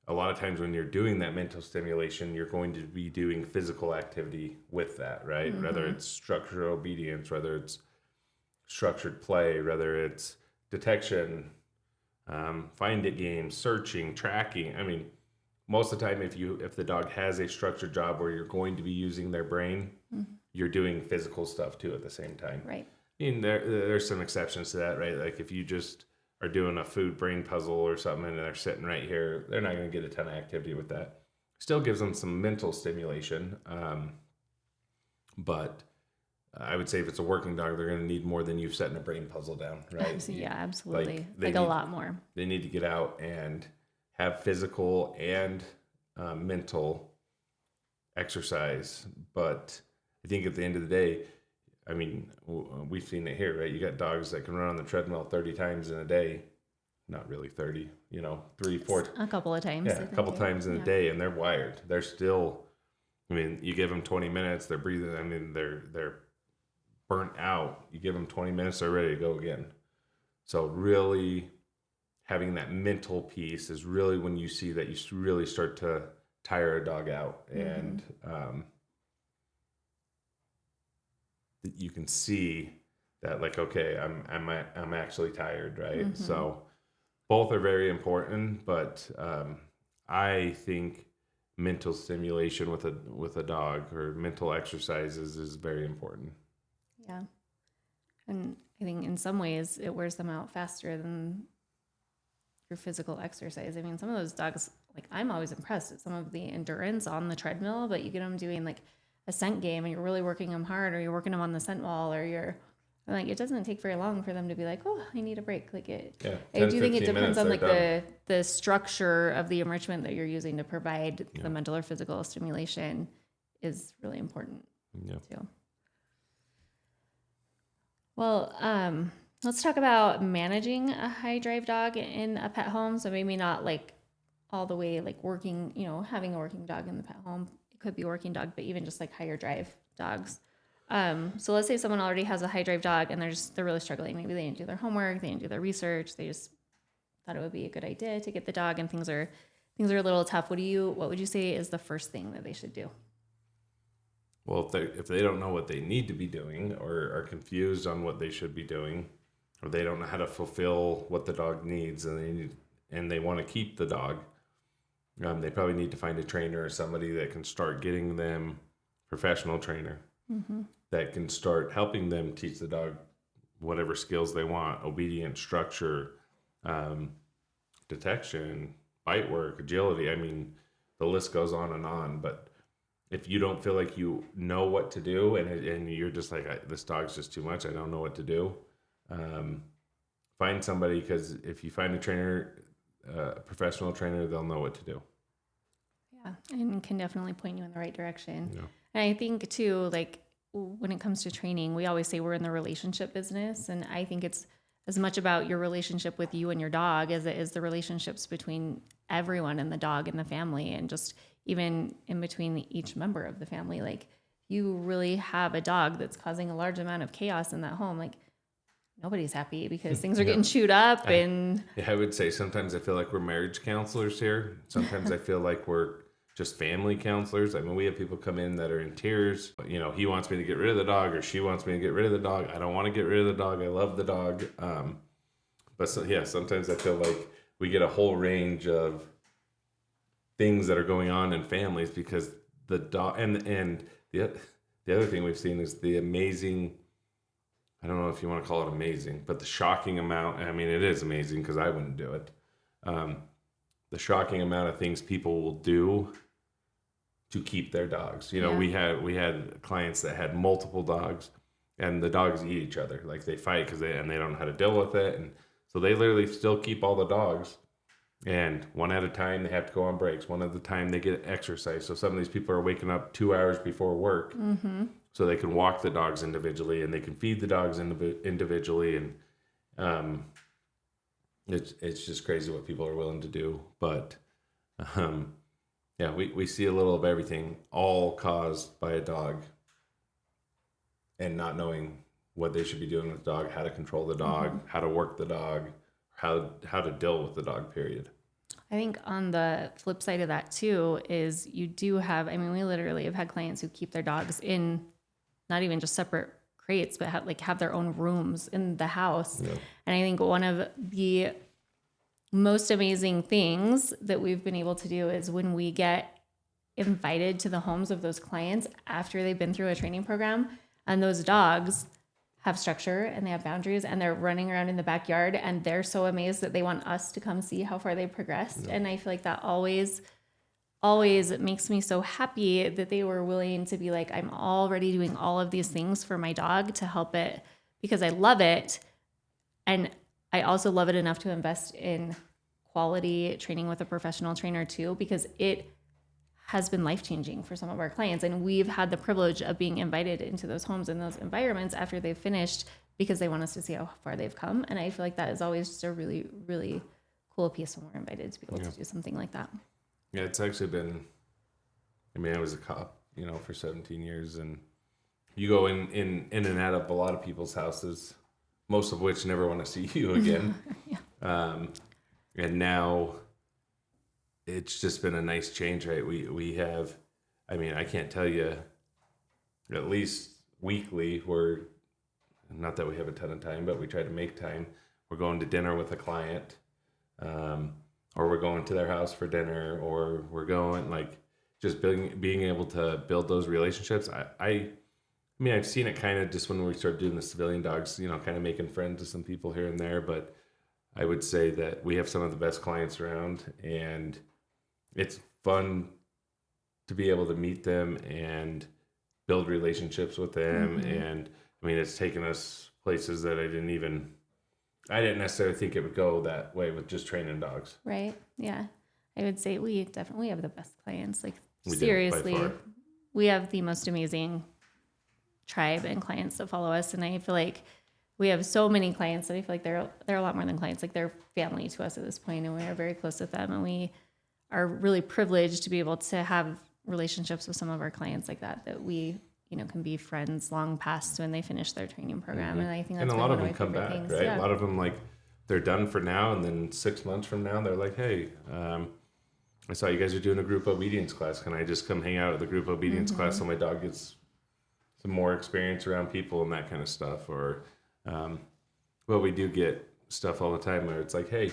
A lot of times when you're doing that mental stimulation, you're going to be doing physical activity with that, right? Mm-hmm. Whether it's structured obedience, whether it's structured play, whether it's detection, find it games, searching, tracking. Most of the time, if the dog has a structured job where you're going to be using their brain, you're doing physical stuff too at the same time. Right. There's some exceptions to that, right? Like if you just are doing a food brain puzzle or something and they're sitting right here, they're not going to get a ton of activity with that. Still gives them some mental stimulation, but I would say if it's a working dog, they're going to need more than you setting a brain puzzle down, right? Yeah, absolutely. Like a lot more. They need to get out and have physical and mental exercise. But I think at the end of the day, we've seen it here, right? You got dogs that can run on the treadmill 30 times in a day. Not really 30, 3, 4. A couple of times. Yeah, a couple times in a day, and they're wired. They're still, you give them 20 minutes, they're breathing. They're burnt out. You give them 20 minutes, they're ready to go again. So really having that mental piece is really when you see that you really start to tire a dog out. Mm-hmm. And you can see that, like, okay, I'm actually tired, right? Mm-hmm. So both are very important, but I think mental stimulation with a dog or mental exercises is very important. Yeah. And I think in some ways it wears them out faster than your physical exercise. I mean, some of those dogs, like I'm always impressed at some of the endurance on the treadmill, but you get them doing like a scent game and you're really working them hard, or you're working them on the scent wall, or you're like, it doesn't take very long for them to be like, oh, I need a break. Like Yeah, I 10, do think it 15 depends minutes, on they're like done. the structure of the enrichment that you're using to provide Yeah. the mental or physical stimulation is really important Yeah. too. Well, let's talk about managing a high drive dog in a pet home. So maybe not like all the way like working, having a working dog in the pet home. It could be a working dog, but even just like higher drive dogs. So let's say someone already has a high drive dog and they're really struggling. Maybe they didn't do their homework, they didn't do their research. They just thought it would be a good idea to get the dog, and things are a little tough. What would you say is the first thing that they should do? Well, if they don't know what they need to be doing, or are confused on what they should be doing, or they don't know how to fulfill what the dog needs, and they want to keep the dog, they probably need to find a trainer or somebody that can start getting them professional trainer that can start helping them teach the dog whatever skills they want: obedience, structure, um, detection, bite work, agility. I mean, the list goes on and on. But if you don't feel like you know what to do, and you're just like, this dog's just too much, I don't know what to do, um, find somebody, because if you find a trainer, a professional trainer, they'll know what to do. Yeah, and can definitely point you in the right direction. Yeah. And I think too, like when it comes to training, we always say we're in the relationship business, and I think it's as much about your relationship with you and your dog as it is the relationships between everyone and the dog and the family, and just even in between each member of the family. Like you really have a dog that's causing a large amount of chaos in that home. Like nobody's happy because things are Yeah. getting chewed up I, and I would say sometimes I feel like we're marriage counselors here. Sometimes I feel like we're just family counselors. I mean, we have people come in that are in tears. He wants me to get rid of the dog, or she wants me to get rid of the dog. I don't want to get rid of the dog. I love the dog. But yeah, sometimes I feel like we get a whole range of things that are going on in families because the dog, and the other thing we've seen is the amazing, I don't know if you want to call it amazing, but the shocking amount. I mean, it is amazing because I wouldn't do it. Um, the shocking amount of things people will do to keep their dogs. yeah. We had clients that had multiple dogs, and the dogs eat each other. Like they fight because they don't know how to deal with it, and so they literally still keep all the dogs. And one at a time, they have to go on breaks. One at a time, they get exercise. So some of these people are waking up 2 hours before work, so they can walk the dogs individually, and they can feed the dogs individually, and um, it's just crazy what people are willing to do. But um, yeah, we see a little of everything, all caused by a dog and not knowing what they should be doing with the dog, how to control the dog, how to work the dog, how to deal with the dog. Period. I think on the flip side of that too is you do have, I mean, we literally have had clients who keep their dogs in not even just separate crates, but have their own rooms in the house. Yeah. And I think one of the most amazing things that we've been able to do is when we get invited to the homes of those clients after they've been through a training program, and those dogs have structure and they have boundaries and they're running around in the backyard and they're so amazed that they want us to come see how far they've progressed. And I feel like that always makes me so happy that they were willing to be like, I'm already doing all of these things for my dog to help it because I love it. And I also love it enough to invest in quality training with a professional trainer too, because it has been life-changing for some of our clients. And we've had the privilege of being invited into those homes and those environments after they've finished because they want us to see how far they've come. And I feel like that is always just a really, really cool piece when we're invited to be able to do something like that. Yeah, it's actually been, I mean, I was a cop, for 17 years, and you go in and out of a lot of people's houses, most of which never want to see you again. And now it's just been a nice change, right? We have, I mean, I can't tell you, at least weekly, we're, not that we have a ton of time, but we try to make time. We're going to dinner with a client, or we're going to their house for dinner, or we're going, like, just being able to build those relationships. I mean, I've seen it kind of just when we started doing the civilian dogs, kind of making friends with some people here and there. But I would say that we have some of the best clients around, and it's fun to be able to meet them and build relationships with them. Mm-hmm. And I mean, it's taken us places that I didn't necessarily think it would go that way with just training dogs. Right. Yeah. I would say we definitely have the best clients. Like, We do by seriously, far. we have the most amazing tribe and clients that follow us. And I feel like we have so many clients that I feel like they're a lot more than clients. Like, they're family to us at this point, and we are very close with them. And we are really privileged to be able to have relationships with some of our clients like that we, can be friends long past when they finish their training program. Mm-hmm. And I think And that's a been lot of one them of my come favorite back, things. right? Yeah. A lot of them, like, they're done for now, and then 6 months from now, they're like, hey, I saw you guys are doing a group obedience class. Can I just come hang out at the group obedience class so my dog gets some more experience around people and that kind of stuff? Or, well, we do get stuff all the time where it's like, hey,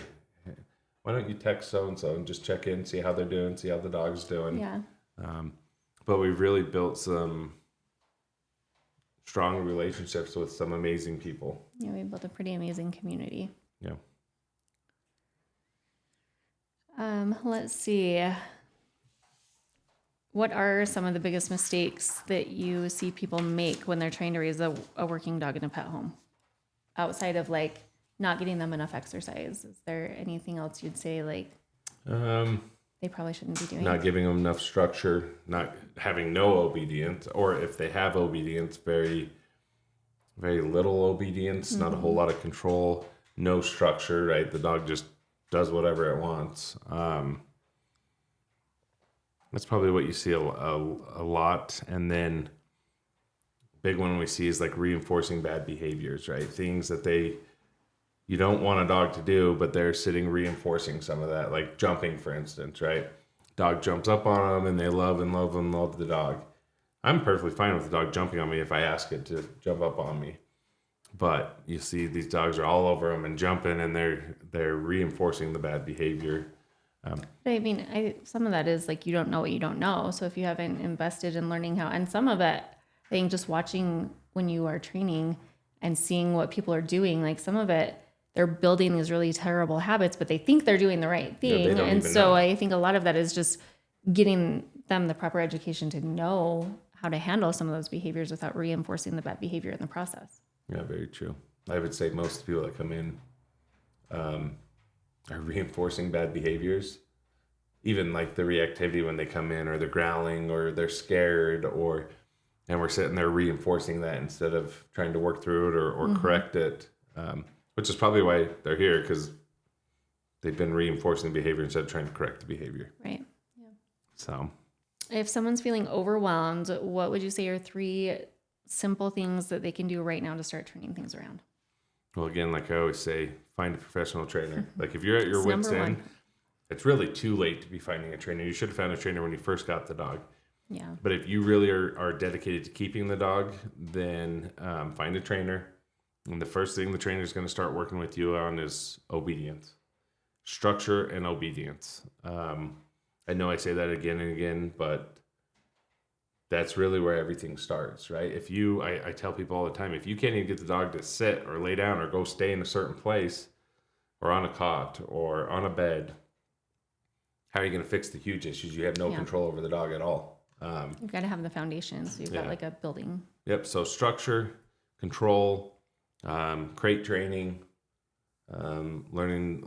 why don't you text so and so and just check in, see how they're doing, see how the dog's doing. Yeah. But we've really built some strong relationships with some amazing people. Yeah. We built a pretty amazing community. Yeah. Let's see. What are some of the biggest mistakes that you see people make when they're trying to raise a working dog in a pet home? Outside of like not getting them enough exercise, is there anything else you'd say like they probably shouldn't be doing? Not giving them enough structure, not having no obedience, or if they have obedience, very, very little obedience, not a whole lot of control, no structure, right? The dog just does whatever it wants. That's probably what you see a lot. And then big one we see is like reinforcing bad behaviors, right? Things that you don't want a dog to do, but they're sitting reinforcing some of that, like jumping, for instance, right? Dog jumps up on them and they love and love and love the dog. I'm perfectly fine with the dog jumping on me if I ask it to jump up on me. But you see these dogs are all over them and jumping, and they're reinforcing the bad behavior. But I mean, some of that is like you don't know what you don't know. So if you haven't invested in learning how, and some of it, I think just watching when you are training and seeing what people are doing, like some of it, they're building these really terrible habits, but they think they're doing the right Yeah, thing. they don't And even so know. I think a lot of that is just getting them the proper education to know how to handle some of those behaviors without reinforcing the bad behavior in the process. Yeah, very true. I would say most people that come in are reinforcing bad behaviors. Even like the reactivity when they come in, or they're growling, or they're scared, and we're sitting there reinforcing that instead of trying to work through it or correct it, which is probably why they're here, because they've been reinforcing the behavior instead of trying to correct the behavior. Right. So, If someone's feeling overwhelmed, what would you say are 3 simple things that they can do right now to start turning things around? well, again, like I always say, find a professional trainer. Like if you're at your It's wits' number end, one. it's really too late to be finding a trainer. You should have found a trainer when you first got the dog. Yeah. But if you really are dedicated to keeping the dog, then find a trainer. And the first thing the trainer is going to start working with you on is obedience, structure, and obedience. I know I say that again and again, but that's really where everything starts, right? I tell people all the time, if you can't even get the dog to sit or lay down or go stay in a certain place or on a cot or on a bed, how are you going to fix the huge issues? You have no control over the dog at all. You've got to have the foundation. So you've got like a building. Yep. So structure, control, crate training, learning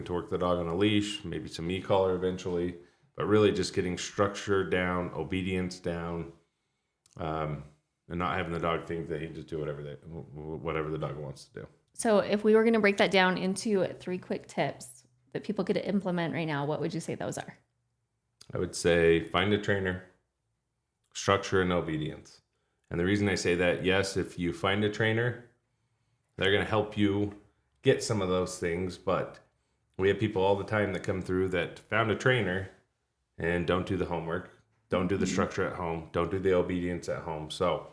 to work the dog on a leash, maybe some e-collar eventually, but really just getting structure down, obedience down, and not having the dog think that he can just do whatever the dog wants to do. So if we were going to break that down into 3 quick tips that people could implement right now, what would you say those are? I would say find a trainer, structure, and obedience. And the reason I say that, yes, if you find a trainer, they're going to help you get some of those things. But we have people all the time that come through that found a trainer and don't do the homework, don't do the structure at home, don't do the obedience at home. So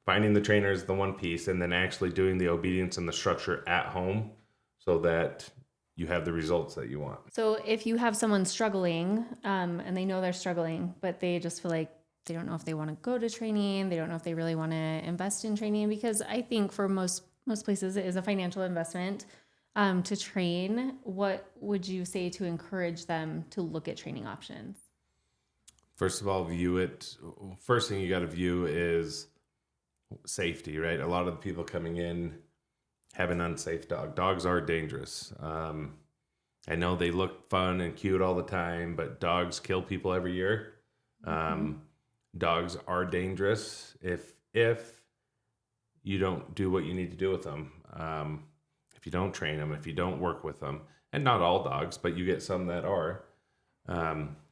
finding the trainer is the one piece, and then actually doing the obedience and the structure at home so that you have the results that you want. So if you have someone struggling and they know they're struggling, but they just feel like they don't know if they want to go to training. They don't know if they really want to invest in training, because I think for most places it is a financial investment to train. What would you say to encourage them to look at training options? First of all, view it. First thing you got to view is safety, right? A lot of the people coming in have an unsafe dog. Dogs are dangerous. I know they look fun and cute all the time, but dogs kill people every year. Mm-hmm. Dogs are dangerous if you don't do what you need to do with them. If you don't train them, if you don't work with them, and not all dogs, but you get some that are.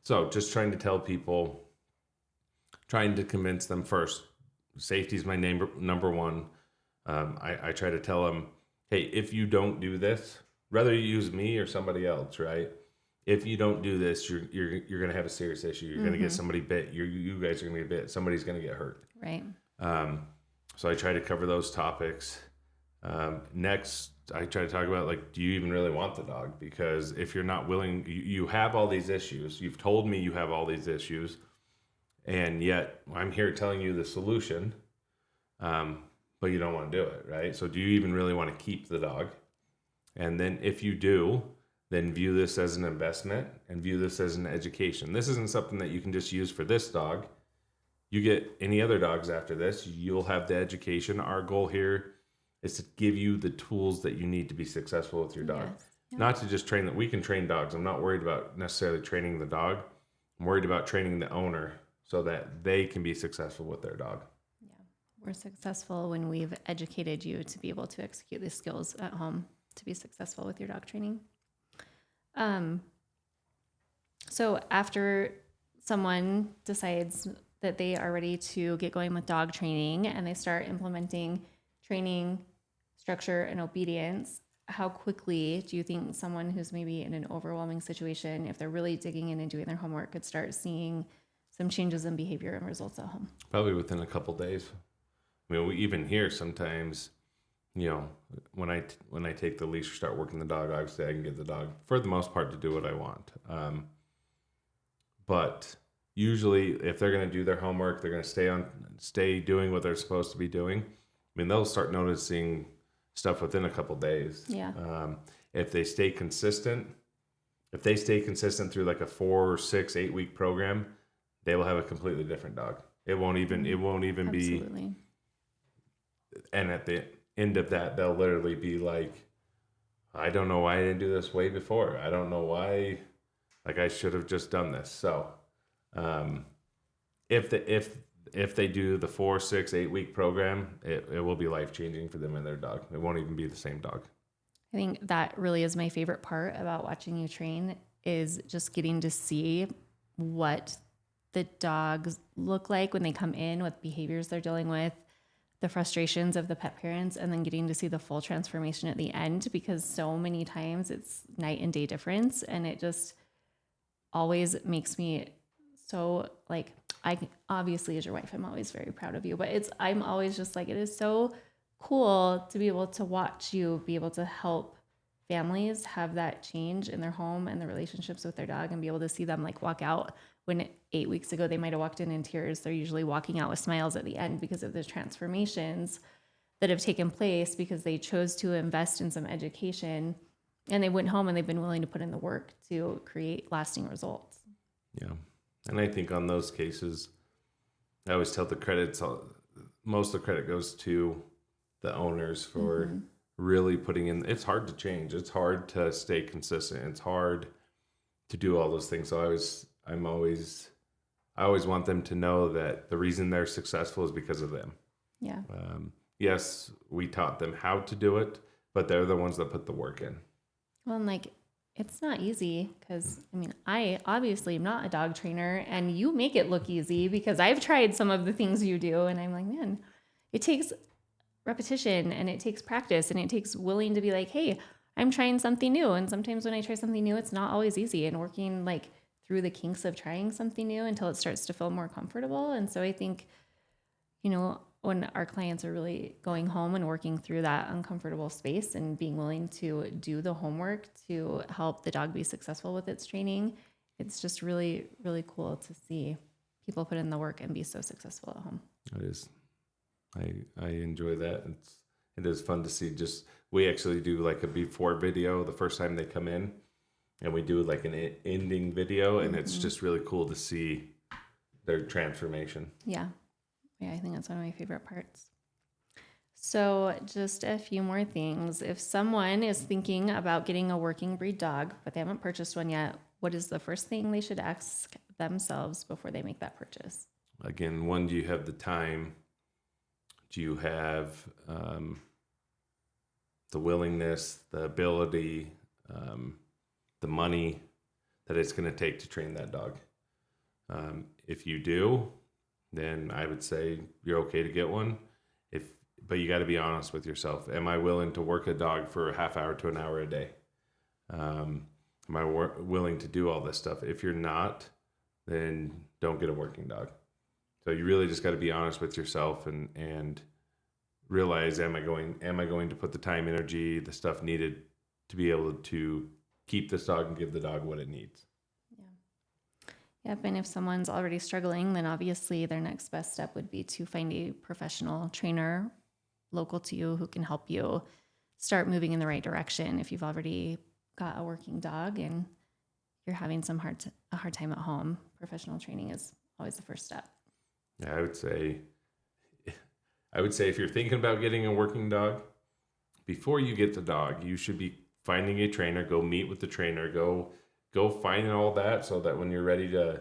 So just trying to tell people, trying to convince them first. Safety is my number one. I try to tell them, hey, if you don't do this, whether you use me or somebody else, right? If you don't do this, you're gonna have a serious issue. You're gonna get somebody bit. You guys are gonna get bit. Somebody's gonna get hurt. Right. So I try to cover those topics. Next, I try to talk about, like, do you even really want the dog? Because if you're not willing, you have all these issues. You've told me you have all these issues, and yet I'm here telling you the solution, but you don't want to do it, right? So do you even really want to keep the dog? And then if you do, then view this as an investment and view this as an education. This isn't something that you can just use for this dog. You get any other dogs after this, you'll have the education. Our goal here is to give you the tools that you need to be successful with your dog. Yes. Yeah. Not to just train that. We can train dogs. I'm not worried about necessarily training the dog. I'm worried about training the owner so that they can be successful with their dog. Yeah. We're successful when we've educated you to be able to execute these skills at home to be successful with your dog training. So after someone decides that they are ready to get going with dog training and they start implementing training structure and obedience, how quickly do you think someone who's maybe in an overwhelming situation, if they're really digging in and doing their homework, could start seeing some changes in behavior and results at home? Probably within a couple days. I mean, we even hear sometimes, when I take the leash or start working the dog, obviously I can get the dog for the most part to do what I want. But usually, if they're going to do their homework, they're going to stay doing what they're supposed to be doing. I mean, they'll start noticing stuff within a couple days. Yeah. If they stay consistent, through like a 4, 6, 8 week program, they will have a completely different dog. It won't even Absolutely. be. And at the end of that, they'll literally be like, I don't know why I didn't do this way before. I don't know why, like, I should have just done this. So, if they do the 4, 6, 8 week program, it will be life changing for them and their dog. It won't even be the same dog. I think that really is my favorite part about watching you train, is just getting to see what the dogs look like when they come in, with behaviors they're dealing with, the frustrations of the pet parents, and then getting to see the full transformation at the end, because so many times it's night and day difference. And it just always makes me so, like, I obviously, as your wife, I'm always very proud of you, but I'm always just like, it is so cool to be able to watch you be able to help families have that change in their home and their relationships with their dog, and be able to see them like walk out when 8 weeks ago they might have walked in tears. They're usually walking out with smiles at the end because of the transformations that have taken place, because they chose to invest in some education and they went home and they've been willing to put in the work to create lasting results. Yeah. And I think on those cases, I always tell most of the credit goes to the owners for really putting in. It's hard to change. It's hard to stay consistent. It's hard to do all those things. So I always want them to know that the reason they're successful is because of them. Yeah. Yes, we taught them how to do it, but they're the ones that put the work in. Well, and like, it's not easy, because I mean, I obviously am not a dog trainer, and you make it look easy, because I've tried some of the things you do and I'm like, man, it takes repetition and it takes practice and it takes willing to be like, hey, I'm trying something new. And sometimes when I try something new, it's not always easy, and working like through the kinks of trying something new until it starts to feel more comfortable. And so I think, when our clients are really going home and working through that uncomfortable space and being willing to do the homework to help the dog be successful with its training, it's just really, really cool to see people put in the work and be so successful at home. It is. I enjoy that. It is fun to see. We actually do like a before video the first time they come in, and we do like an ending video, and it's just really cool to see their transformation. Yeah. I think that's one of my favorite parts. So just a few more things. If someone is thinking about getting a working breed dog, but they haven't purchased one yet, what is the first thing they should ask themselves before they make that purchase? Again, one, do you have the time? Do you have the willingness, the ability, the money that it's going to take to train that dog? If you do, then I would say you're okay to get one. But you got to be honest with yourself. Am I willing to work a dog for a half hour to an hour a day? Am I willing to do all this stuff? If you're not, then don't get a working dog. So you really just got to be honest with yourself and realize, am I going to put the time, energy, the stuff needed to be able to keep this dog and give the dog what it needs? Yep, and if someone's already struggling, then obviously their next best step would be to find a professional trainer local to you who can help you start moving in the right direction. If you've already got a working dog and you're having a hard time at home, professional training is always the first step. Yeah, I would say if you're thinking about getting a working dog, before you get the dog, you should be finding a trainer, go meet with the trainer, go find all that, so that when you're ready to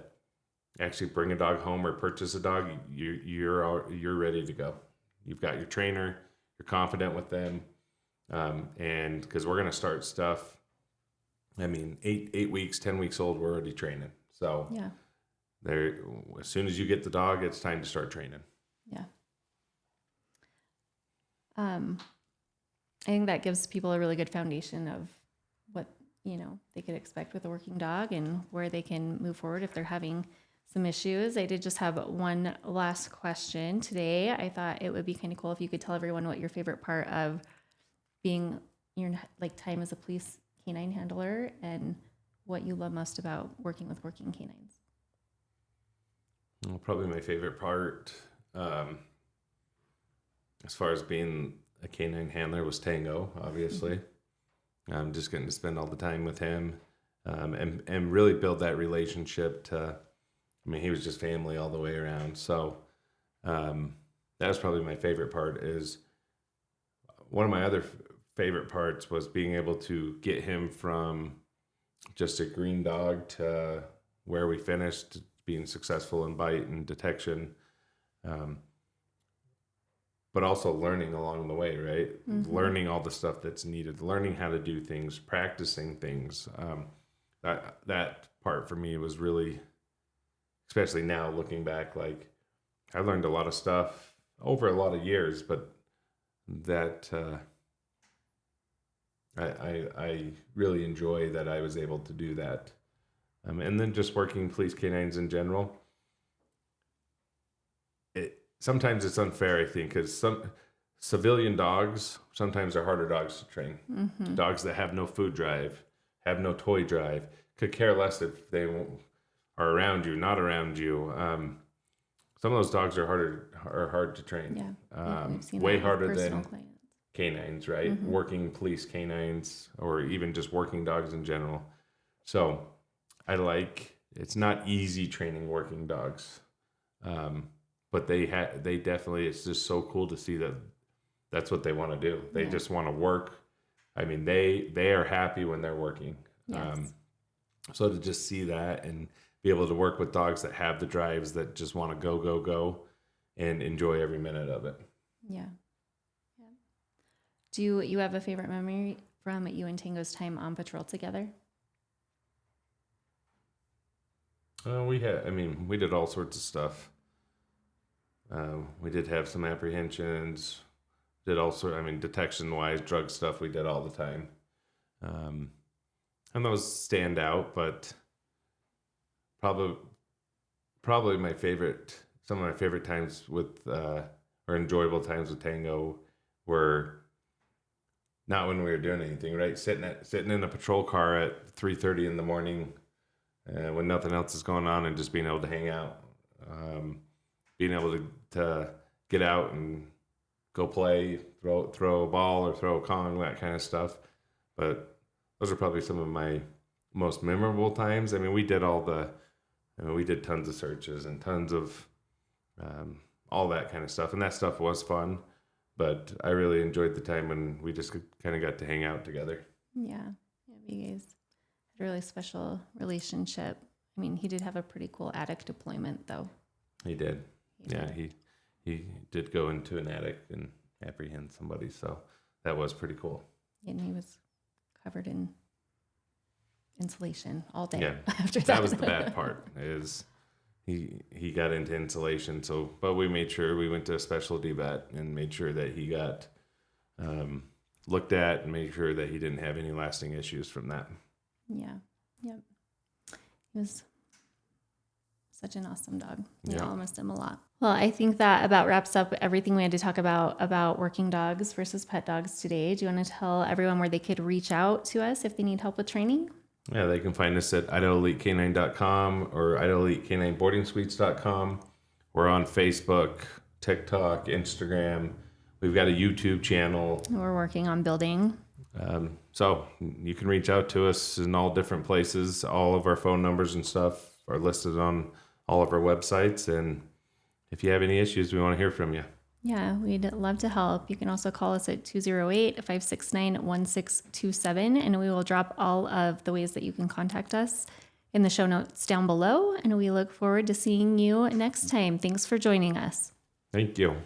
actually bring a dog home or purchase a dog, you're ready to go. You've got your trainer, you're confident with them, and because we're gonna start stuff. I mean, 8 weeks, 10 weeks old, we're already training. So yeah, as soon as you get the dog, it's time to start training. Yeah. I think that gives people a really good foundation of what they could expect with a working dog and where they can move forward if they're having some issues. I did just have one last question today. I thought it would be kind of cool if you could tell everyone what your favorite part of being your time as a police canine handler and what you love most about working with working canines. Well, probably my favorite part, as far as being a canine handler, was Tango, obviously. Just getting to spend all the time with him, and really build that relationship he was just family all the way around. So that was probably my favorite part. Is one of my other favorite parts was being able to get him from just a green dog to where we finished, being successful in bite and detection, but also learning along the way, right? Mm-hmm. Learning all the stuff that's needed, learning how to do things, practicing things. That part for me was really, especially now looking back, like I learned a lot of stuff over a lot of years, but that I really enjoy that I was able to do that. And then just working police canines in general. Sometimes it's unfair, I think, because some civilian dogs sometimes are harder dogs to train. Mm-hmm. Dogs that have no food drive, have no toy drive, could care less if they are around you, not around you. Some of those dogs are hard to train. Yeah, we've seen way that harder than clients. Canines, right? Mm-hmm. Working police canines, or even just working dogs in general. So it's not easy training working dogs. But they definitely, it's just so cool to see that that's what they want to do. They just want to work. I mean, they are happy when they're working. Yes. So to just see that and be able to work with dogs that have the drives, that just want to go, and enjoy every minute of it. Yeah. Do you have a favorite memory from you and Tango's time on patrol together? We did all sorts of stuff. We did have some apprehensions, detection-wise, drug stuff we did all the time. And those stand out, but probably some of my favorite times or enjoyable times with Tango were not when we were doing anything, right? Sitting in a patrol car at 3:30 in the morning when nothing else is going on, and just being able to hang out. being able to get out and go play, throw a ball or throw a Kong, that kind of stuff. But those are probably some of my most memorable times. I mean, we did we did tons of searches and tons of all that kind of stuff, and that stuff was fun. But I really enjoyed the time when we just kind of got to hang out together. Yeah. Yeah, you guys had a really special relationship. I mean, he did have a pretty cool attic deployment, though. He did. He did go into an attic and apprehend somebody, so that was pretty cool. And he was covered in insulation all day. Yeah, after that. that was the bad part. Is he got into insulation? So, but we made sure we went to a specialty vet and made sure that he got looked at and made sure that he didn't have any lasting issues from that. Yeah. Yep. He was such an awesome dog. We Yeah. all missed him a lot. Well, I think that about wraps up everything we had to talk about working dogs versus pet dogs today. Do you want to tell everyone where they could reach out to us if they need help with training? Yeah, they can find us at idahoeliteK9.com or idahoeliteK9boardingsuites.com. We're on Facebook, TikTok, Instagram. We've got a YouTube channel. We're working on building. So you can reach out to us in all different places. All of our phone numbers and stuff are listed on all of our websites. And if you have any issues, we want to hear from you. Yeah, we'd love to help. You can also call us at 208-569-1627, and we will drop all of the ways that you can contact us in the show notes down below. And we look forward to seeing you next time. Thanks for joining us. Thank you.